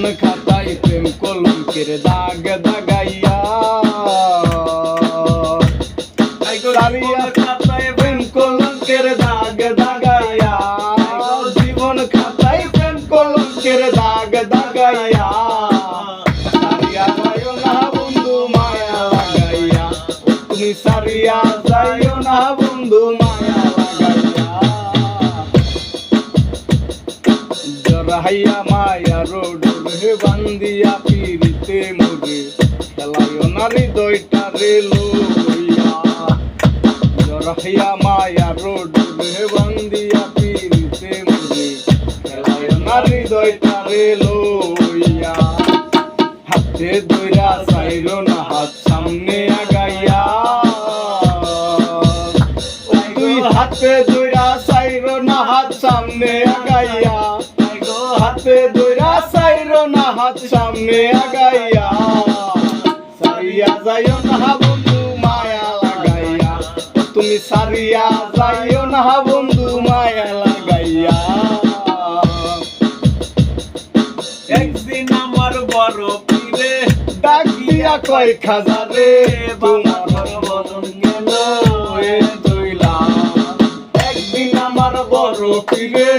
জীবন খাতায় প্রেম কলঙ্কের দাগ দাগাইয়া সারিয়া খাতায় প্রেম কলঙ্কের দাগ দাগাইয়া জীবন খাতায় প্রেম কলঙ্কের দাগ দাগাইয়া সারিয়া যাইও না বন্ধু মায়া লাগাইয়া তুমি সারিয়া যাইও না বন্ধু মায়া লাগাইয়া জরাইয়া মায়া রোডে বান্দিয়া পিরিতে মুরে খেলাইও না হৃদয়টারে লইয়া জরাইয়া মায়া রোডে বান্দিয়া পিরিতে মুরে খেলাইও না হৃদয়টারে লইয়া হাতে ধইরা চাইরো না হাত সামনে আগাইয়া তুই হাতে ধইরা চাইরো না হাত সামনে আগাইয়া হাতে ধইরা চাইরো না হাত সামনে আগাইয়া সারিয়া যাইও না বন্ধু মায়া লাগাইয়া তুমি সারিয়া যাইও না বন্ধু মায়া লাগাইয়া একদিন আমার বড় পীরে ডাক দিয়া কয় খাজারে তোমার বদন গেল এ দইলা একদিন আমার বড় পীরে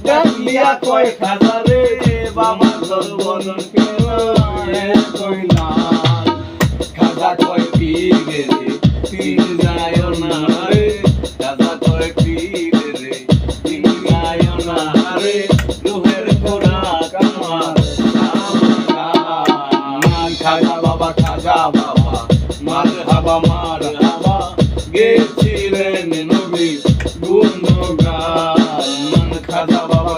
ডাক দিয়া কয় খাজারে আমার বদন গেল এ দইলা খাজা কয় পীরে রে পীর যায়ও না রে খাজা কয় পীরে রে পীর যায়ও না রে রুহের গোড়া কামার খাজা বাবা মার হাবা গেছিলেন নবী গুণগান মান খাজা বাবা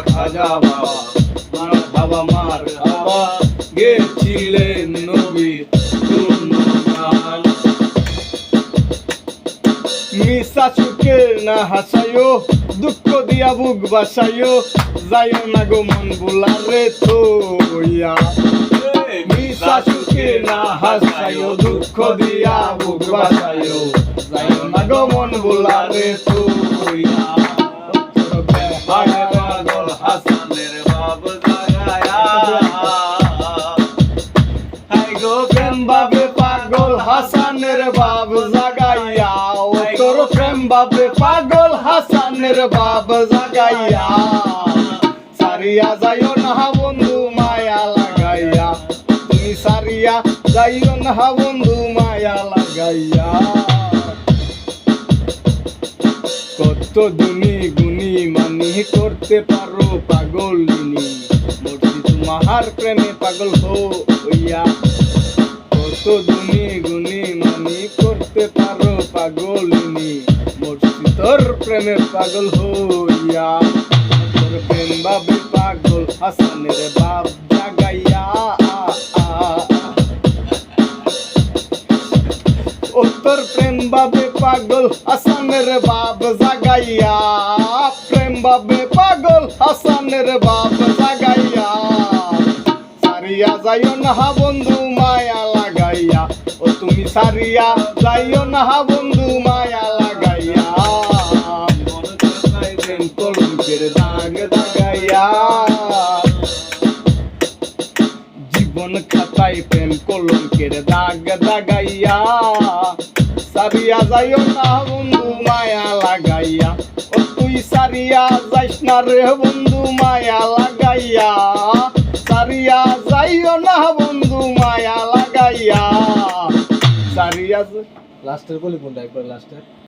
মার হাবা গেছিলেন নবী গুণগান মিশা চুকে না হাসায়ো দুঃখ দিয়া বুক বাসায়ো যাইও না গো মন বুলারে তোয়া মিশা চুকে না হাসায়ো দুঃখ দিয়া বুক বাসায়ো যাইও না গো মন বুলারে তোয়া পাগল হাসানের বাব জাগায়া হাই গো প্রেম বাবে পাগল হাসানের বাব জাগাইয়া ও তোর প্রেম বাবে পাগল হাসানের বাব জাগাইয়া সারিয়া যাইও না বন্ধু মায়া লাগাইয়া তুমি সারিয়া যাইও না বন্ধু মায়া লাগাইয়া কত দুনি গুনি মানি করতে পারো পাগলিনী মূর্তি তোমার প্রেমে পাগল হইয়া কত দুনি গুনি মানি করতে পারো পাগলিনী মূর্তি তোর প্রেমে পাগল হইয়া তোর প্রেম বাবে পাগল হাসানের বাপ জাগাইয়া তোর প্রেম বাবে পাগল হাসানের বাপ জাগাইয়া প্রেম বাবে পাগল হাসানের বাপ জাগাইয়া সারিয়া যাইও না বন্ধু মায়া লাগাইয়া ও তুমি সারিয়া যাইও না বন্ধু মায়া লাগাইয়া প্রেম কলঙ্কের দাগ দাগাইয়া জীবন খাতায় প্রেম কলঙ্কের দাগ দাগাইয়া সারিয়া যাইও না বন্ধু মায়া লাগাইয়া ও তুই সারিয়া যাইস না রে বন্ধু মায়া লাগাইয়া সারিয়া যাইও না বন্ধু মায়া লাগাইয়া সারিয়া লাস্টের বলি কোনটা একবার লাস্টের